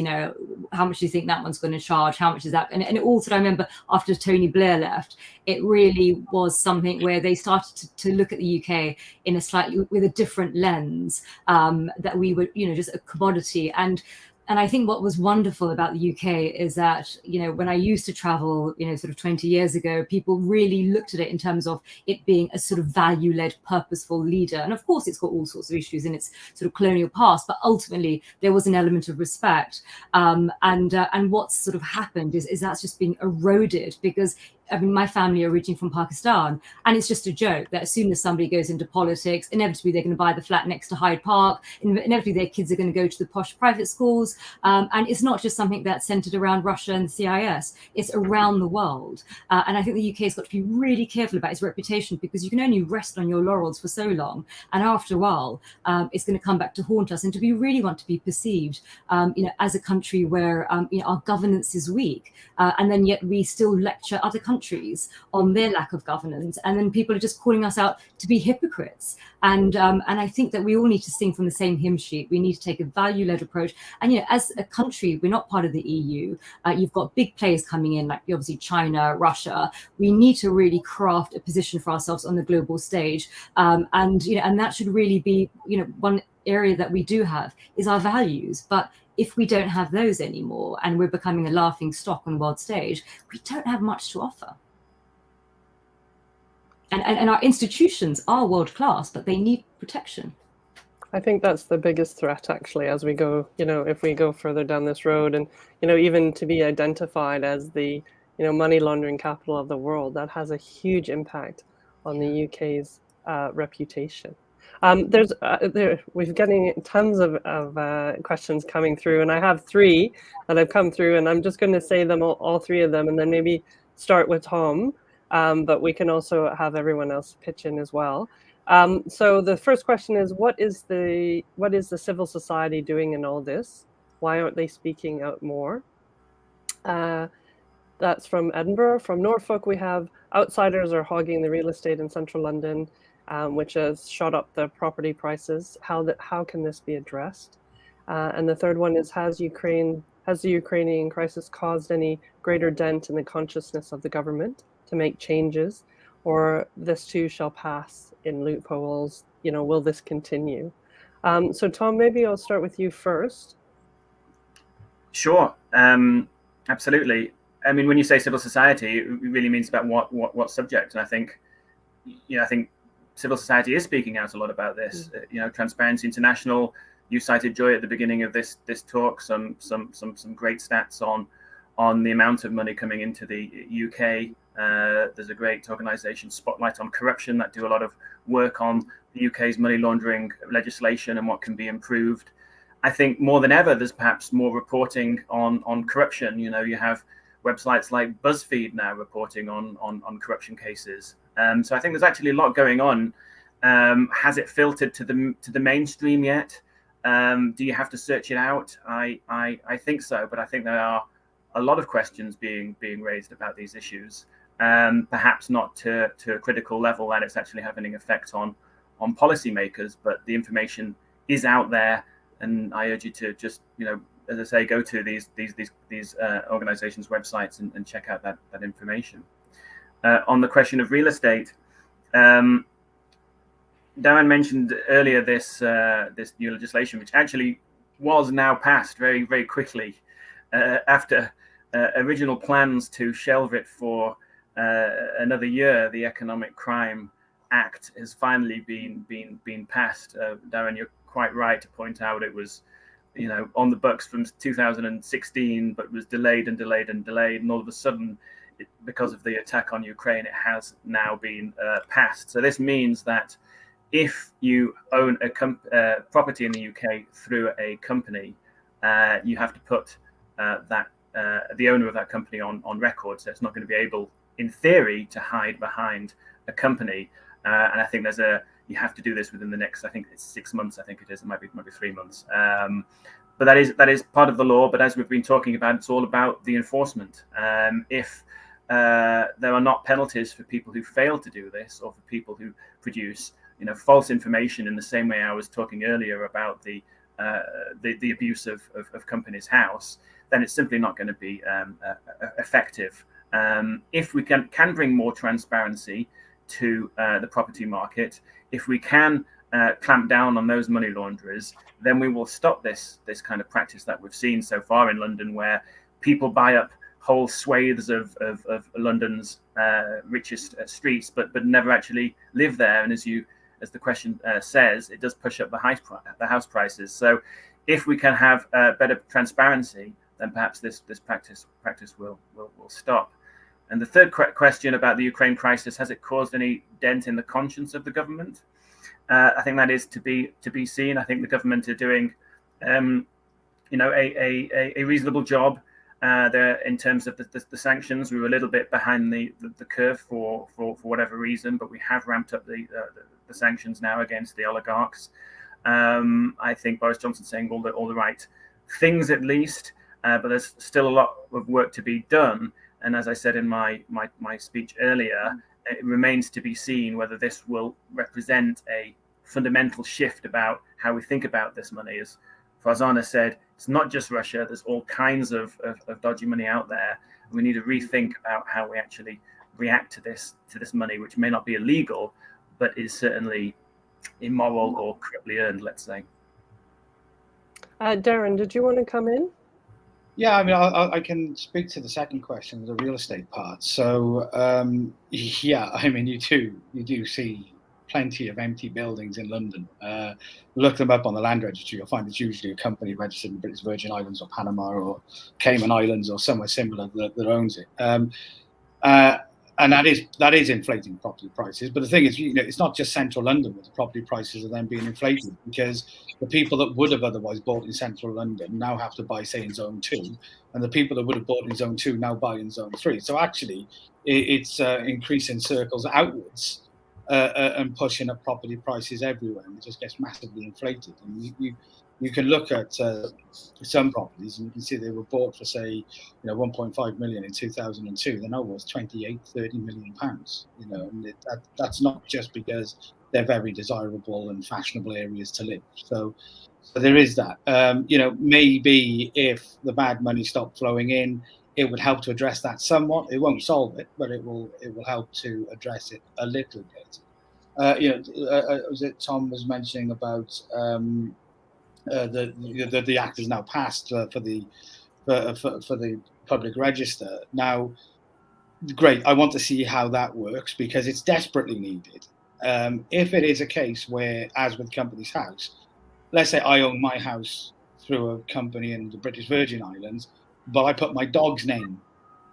how much do you think that one's going to charge? How much is that? And also, I remember after Tony Blair left, it really was something where they started to look at the UK in a slightly, with a different lens, that we were, just a commodity. And I think what was wonderful about the UK is that, when I used to travel, sort of 20 years ago, people really looked at it in terms of it being a sort of value-led, purposeful leader. And of course, it's got all sorts of issues in its sort of colonial past, but ultimately there was an element of respect. And what's sort of happened is that's just been eroded, because my family are originally from Pakistan, and it's just a joke that as soon as somebody goes into politics, inevitably they're going to buy the flat next to Hyde Park, inevitably their kids are going to go to the posh private schools, and it's not just something that's centered around Russia and the CIS, it's around the world. And I think the UK has got to be really careful about its reputation, because you can only rest on your laurels for so long, and after a while it's going to come back to haunt us. And we really want to be perceived as a country where our governance is weak, and then yet we still lecture other countries on their lack of governance, and then people are just calling us out to be hypocrites. And I think that we all need to sing from the same hymn sheet. We need to take a value-led approach. And as a country, we're not part of the EU. You've got big players coming in, like obviously China, Russia. We need to really craft a position for ourselves on the global stage, and that should really be one area that we do have is our values. But if we don't have those anymore and we're becoming a laughing stock on the world stage, we don't have much to offer. And our institutions are world class, but they need protection. I think that's the biggest threat, actually, as we go, if we go further down this road, and, even to be identified as the, money laundering capital of the world, that has a huge impact on the UK's reputation. We're getting tons of questions coming through, and I have 3 that have come through, and I'm just going to say them all 3 of them, and then maybe start with Tom, but we can also have everyone else pitch in as well. So the first question is, what is the civil society doing in all this? Why aren't they speaking out more? That's from Edinburgh. From Norfolk, we have outsiders are hogging the real estate in central London, which has shot up the property prices. How can this be addressed? And the third one is, has the Ukrainian crisis caused any greater dent in the consciousness of the government to make changes, or this too shall pass in loopholes? Will this continue? So Tom, maybe I'll start with you first. Sure, absolutely. I mean, when you say civil society, it really means about what subject. And I think civil society is speaking out a lot about this. Transparency International, you cited, Joy, at the beginning of this talk, some great stats on the amount of money coming into the UK. There's a great organisation, Spotlight on Corruption, that do a lot of work on the UK's money laundering legislation and what can be improved. I think more than ever, there's perhaps more reporting on corruption. You have websites like BuzzFeed now reporting on corruption cases. So I think there's actually a lot going on. Has it filtered to the mainstream yet? Do you have to search it out? I think so, but I think there are a lot of questions being raised about these issues. Perhaps not to a critical level that it's actually having an effect on policymakers, but the information is out there, and I urge you to just, as I say, go to these organizations' websites and check out that information. On the question of real estate, Darren mentioned earlier this new legislation, which actually was now passed very, very quickly after original plans to shelve it for another year. The Economic Crime Act has finally been passed. Darren, you're quite right to point out it was, on the books from 2016, but was delayed, and all of a sudden, because of the attack on Ukraine, it has now been passed. So this means that if you own a property in the UK through a company, you have to put the owner of that company on record. So it's not going to be able, in theory, to hide behind a company. And I think you have to do this within the next, I think it's 6 months. I think it is. It might be 3 months. But that is part of the law. But as we've been talking about, it's all about the enforcement. If there are not penalties for people who fail to do this, or for people who produce, false information, in the same way I was talking earlier about the abuse of Companies House, then it's simply not going to be effective. If we can bring more transparency to the property market, if we can clamp down on those money launderers, then we will stop this kind of practice that we've seen so far in London, where people buy up whole swathes of London's richest streets, but never actually live there. And as the question says, it does push up the house prices. So if we can have better transparency, then perhaps this practice will stop. And the third question about the Ukraine crisis, has it caused any dent in the conscience of the government? I think that is to be seen. I think the government are doing, a reasonable job there in terms of the sanctions. We were a little bit behind the curve for whatever reason, but we have ramped up the sanctions now against the oligarchs. I think Boris Johnson's saying all the right things, at least, but there's still a lot of work to be done. And as I said in my speech earlier, it remains to be seen whether this will represent a fundamental shift about how we think about this money. As Farzana said, it's not just Russia. There's all kinds of dodgy money out there. And we need to rethink about how we actually react to this money, which may not be illegal, but is certainly immoral or corruptly earned, let's say. Darren, did you want to come in? Yeah, I mean, I can speak to the second question, the real estate part. So, yeah, I mean, you do see plenty of empty buildings in London. Look them up on the land registry. You'll find it's usually a company registered in the British Virgin Islands or Panama or Cayman Islands or somewhere similar that owns it. And that is inflating property prices. But the thing is, it's not just central London where the property prices are then being inflated, because the people that would have otherwise bought in central London now have to buy, say, in zone 2, and the people that would have bought in zone 2 now buy in zone 3. So actually, it's increasing circles outwards and pushing up property prices everywhere, and it just gets massively inflated. And you can look at some properties and you can see they were bought for, say, 1.5 million in 2002. They're now worth 30 million pounds. And that's not just because they're very desirable and fashionable areas to live. So there is that. Maybe if the bad money stopped flowing in, it would help to address that somewhat. It won't solve it, but it will help to address it a little bit. Was it Tom was mentioning about the act is now passed for the public register. Now, great. I want to see how that works, because it's desperately needed. If it is a case where, as with Companies House, let's say I own my house through a company in the British Virgin Islands, but I put my dog's name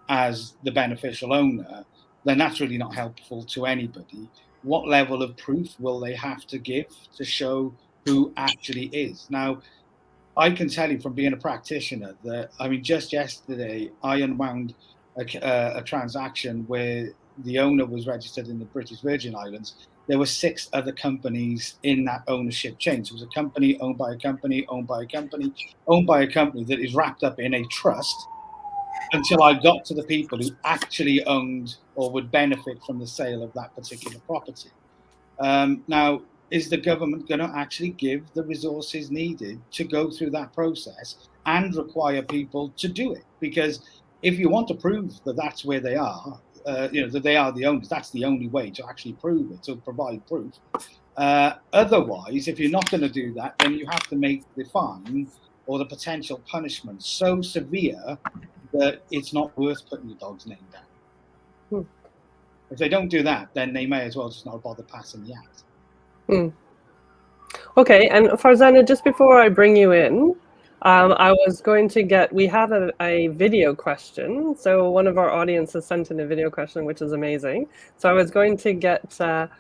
as the beneficial owner, then that's really not helpful to anybody. What level of proof will they have to give to show who actually is? Now, I can tell you from being a practitioner that, I mean, just yesterday, I unwound a transaction where the owner was registered in the British Virgin Islands. There were 6 other companies in that ownership chain. So it was a company owned by a company, owned by a company, owned by a company that is wrapped up in a trust, until I got to the people who actually owned or would benefit from the sale of that particular property. Now, is the government going to actually give the resources needed to go through that process and require people to do it? Because if you want to prove that that's where they are, that they are the owners, that's the only way to actually prove it, to provide proof. Otherwise, if you're not going to do that, then you have to make the fine or the potential punishment so severe that it's not worth putting the dog's name down. If they don't do that, then they may as well just not bother passing the act. Okay, and Farzana, just before I bring you in, I was going to we have a video question. So one of our audience has sent in a video question, which is amazing. So I was going to get Gaurav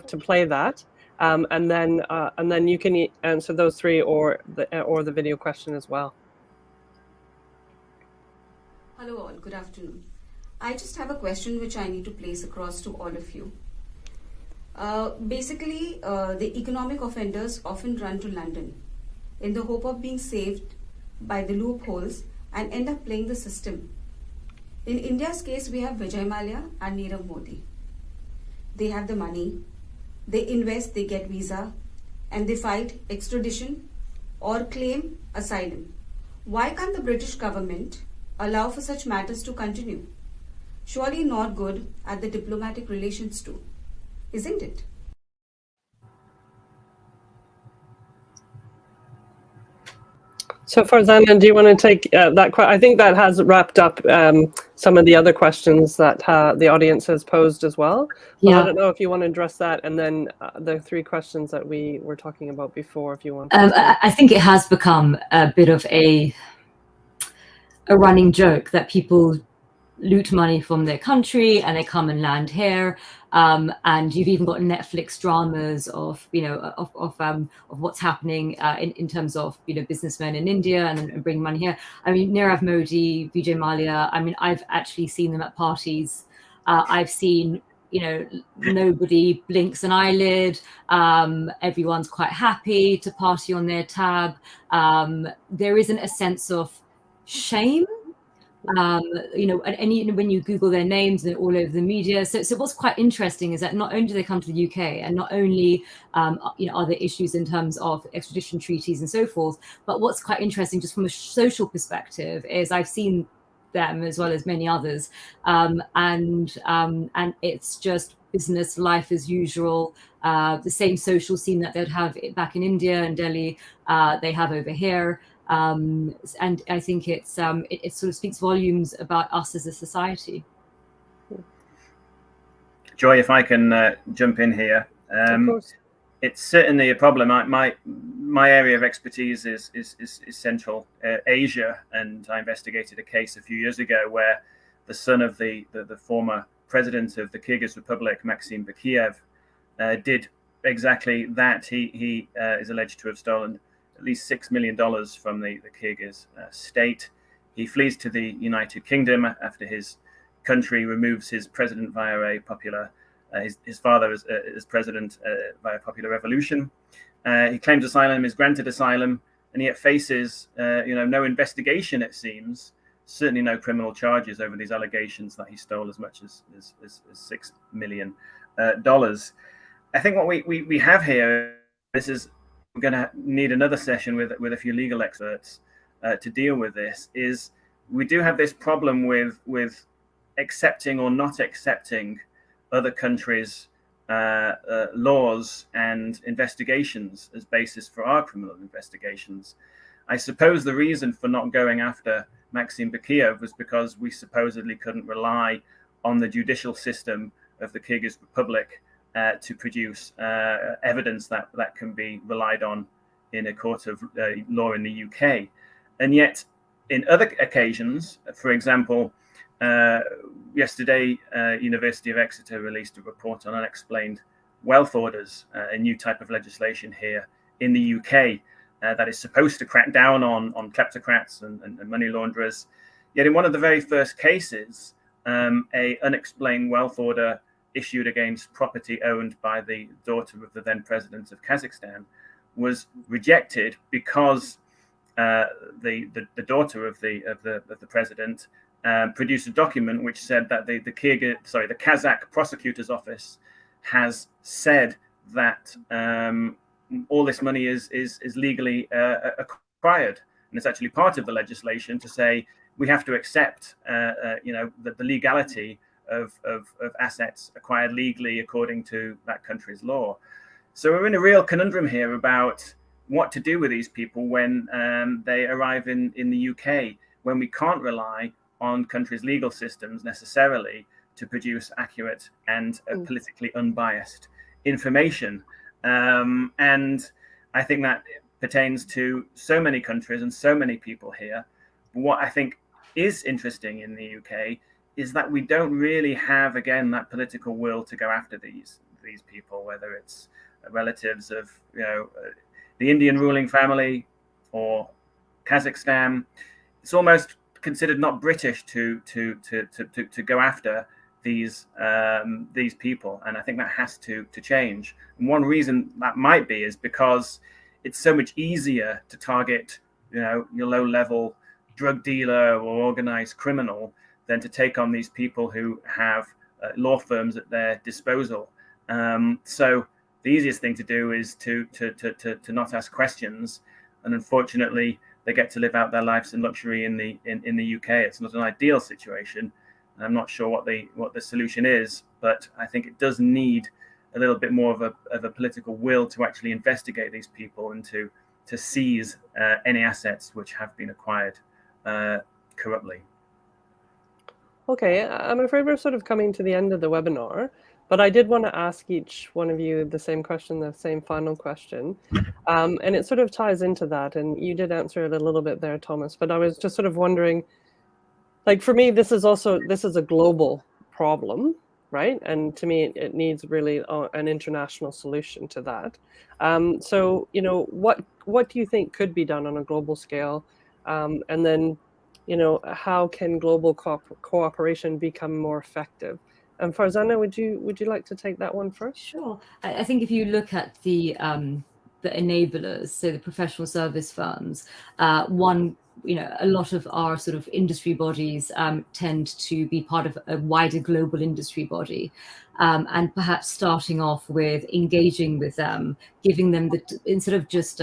to play that, and then you can answer those 3 or the video question as well. Hello all, good afternoon. I just have a question which I need to place across to all of you. Basically, the economic offenders often run to London in the hope of being saved by the loopholes and end up playing the system. In India's case, we have Vijay Mallya and Nirav Modi. They have the money, they invest, they get visa, and they fight extradition or claim asylum. Why can't the British government allow for such matters to continue? Surely not good at the diplomatic relations too, isn't it? So Farzana, do you want to take that? I think that has wrapped up some of the other questions that the audience has posed as well. But I don't know if you want to address that, and then the 3 questions that we were talking about before, if you want. I think it has become a bit of a running joke that people loot money from their country and they come and land here, and you've even got Netflix dramas of what's happening in terms of businessmen in India and bring money here. I mean, Nirav Modi, Vijay Mallya, I mean, I've actually seen them at parties. I've seen nobody blinks an eyelid. Everyone's quite happy to party on their tab. There isn't a sense of shame. And when you Google their names, they're all over the media. So what's quite interesting is that not only do they come to the UK, and not only are there issues in terms of extradition treaties and so forth, but what's quite interesting just from a social perspective is I've seen them as well as many others, and it's just business life as usual. The same social scene that they'd have back in India and Delhi, they have over here. And I think it sort of speaks volumes about us as a society. Joy, if I can jump in here. Of course. It's certainly a problem. My area of expertise is Central Asia, and I investigated a case a few years ago where the son of the former president of the Kyrgyz Republic, Maxim Bakiev, did exactly that. He is alleged to have stolen at least $6 million from the Kyrgyz state. He flees to the United Kingdom after his country removes his president via a popular, his father as president via popular revolution. He claims asylum, is granted asylum, and yet faces no investigation, it seems, certainly no criminal charges over these allegations that he stole as much as $6 million. I think what we have here, we're going to need another session with a few legal experts to deal with this, is we do have this problem with accepting or not accepting other countries' laws and investigations as basis for our criminal investigations. I suppose the reason for not going after Maxim Bakiev was because we supposedly couldn't rely on the judicial system of the Kyrgyz Republic to produce evidence that can be relied on in a court of law in the UK. And yet, in other occasions, for example, yesterday, University of Exeter released a report on unexplained wealth orders, a new type of legislation here in the UK that is supposed to crack down on kleptocrats and money launderers. Yet in one of the very first cases, a unexplained wealth order issued against property owned by the daughter of the then president of Kazakhstan was rejected because the daughter of the president produced a document which said that the Kazakh prosecutor's office has said that all this money is legally acquired, and it's actually part of the legislation to say we have to accept the legality of assets acquired legally according to that country's law. So we're in a real conundrum here about what to do with these people when they arrive in the UK, when we can't rely on countries' legal systems necessarily to produce accurate and politically unbiased information. And I think that pertains to so many countries and so many people here. What I think is interesting in the UK is that we don't really have, again, that political will to go after these people, whether it's relatives of the Indian ruling family or Kazakhstan. It's almost considered not British to go after these people, and I think that has to change. And one reason that might be is because it's so much easier to target your low-level drug dealer or organized criminal than to take on these people who have law firms at their disposal. So the easiest thing to do is to not ask questions, and unfortunately, they get to live out their lives in luxury in the UK. It's not an ideal situation. I'm not sure what the solution is, but I think it does need a little bit more of a political will to actually investigate these people and to seize any assets which have been acquired corruptly. Okay, I'm afraid we're sort of coming to the end of the webinar, but I did want to ask each one of you the same question, the same final question. And it sort of ties into that. And you did answer it a little bit there, Thomas, but I was just sort of wondering, like, for me, this is a global problem, right? And to me, it needs really an international solution to that. So, what do you think could be done on a global scale? And then, how can global cooperation become more effective? And Farzana, would you like to take that one first? Sure. I think if you look at the enablers, so the professional service firms, a lot of our sort of industry bodies tend to be part of a wider global industry body. and perhaps starting off with engaging with them, giving them instead of just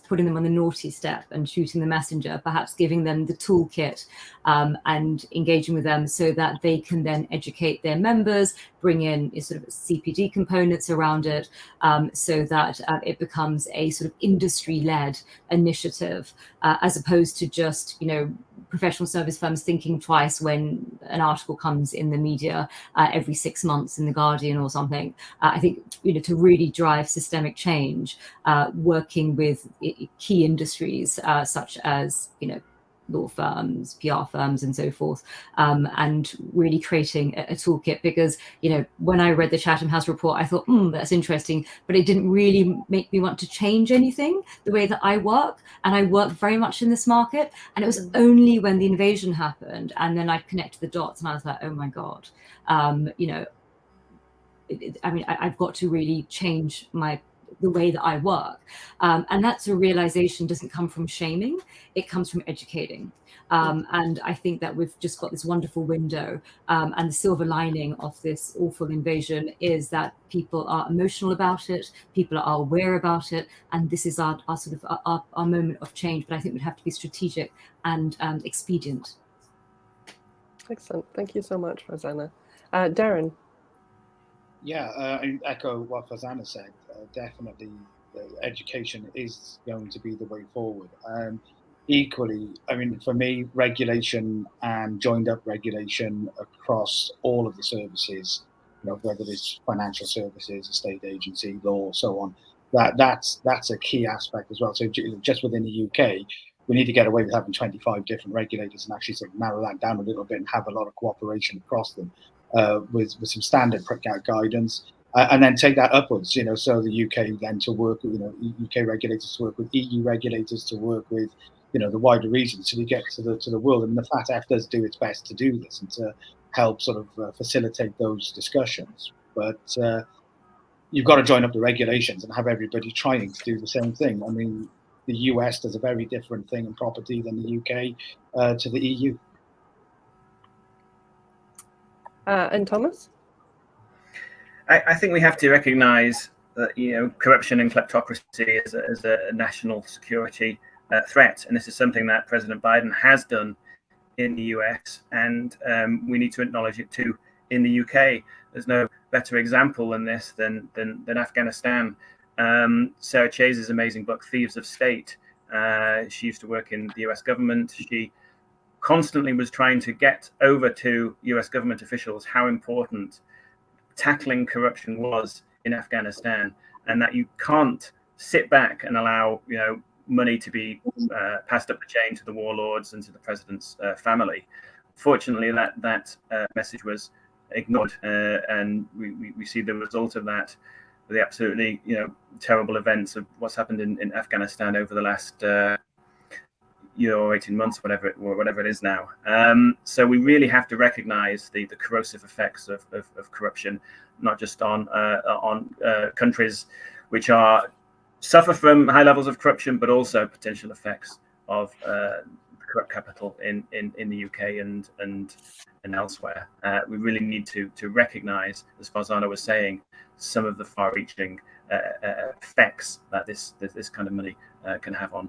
putting them on the naughty step and shooting the messenger, perhaps giving them the toolkit and engaging with them so that they can then educate their members, bring in sort of CPD components around it, so that it becomes a sort of industry-led initiative, as opposed to just, professional service firms thinking twice when an article comes in the media every 6 months in the Guardian or something. I think, to really drive systemic change, working with key industries such as, law firms, PR firms, and so forth, and really creating a toolkit. Because, when I read the Chatham House report, I thought, that's interesting, but it didn't really make me want to change anything the way that I work. And I work very much in this market. And it was only when the invasion happened, and then I connected the dots, and I was like, oh my God, I've got to really change the way that I work. And that's a realization doesn't come from shaming, it comes from educating. And I think that we've just got this wonderful window, and the silver lining of this awful invasion is that people are emotional about it, people are aware about it, and this is our sort of our moment of change. But I think we'd have to be strategic and expedient. Excellent. Thank you so much, Farzana. Darren. Yeah, I echo what Farzana said. Definitely, education is going to be the way forward. Equally, for me, regulation and joined up regulation across all of the services, whether it's financial services, a state agency, law, so on, that's a key aspect as well. So just within the UK, we need to get away with having 25 different regulators and actually sort of narrow that down a little bit and have a lot of cooperation across them. With some standard guidance, and then take that upwards, so the UK then to work with, UK regulators to work with EU regulators to work with, the wider region, so we get to the world. And the FATF does do its best to do this and to help sort of facilitate those discussions. But you've got to join up the regulations and have everybody trying to do the same thing. The US does a very different thing in property than the UK to the EU. And Thomas? I think we have to recognise that corruption and kleptocracy is a national security threat, and this is something that President Biden has done in the US, and we need to acknowledge it too in the UK. There's no better example than this than Afghanistan. Sarah Chase's amazing book, Thieves of State. She used to work in the US government. She constantly was trying to get over to US government officials how important tackling corruption was in Afghanistan, and that you can't sit back and allow money to be passed up the chain to the warlords and to the president's family. Fortunately, that message was ignored, and we see the result of that, the absolutely terrible events of what's happened in Afghanistan over the last year or 18 months, whatever it is now. So we really have to recognize the corrosive effects of corruption, not just on countries which suffer from high levels of corruption, but also potential effects of corrupt capital in the UK and elsewhere. We really need to recognize, as Farzana was saying, some of the far-reaching effects that this kind of money can have on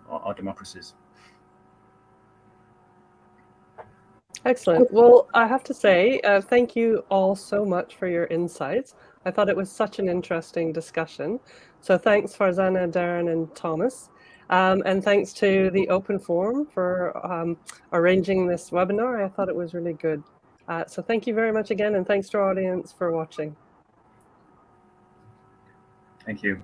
our democracies. Excellent. Well, I have to say, thank you all so much for your insights. I thought it was such an interesting discussion. So thanks, Farzana, Darren, and Thomas. And thanks to the Open Forum for arranging this webinar. I thought it was really good. So thank you very much again, and thanks to our audience for watching. Thank you.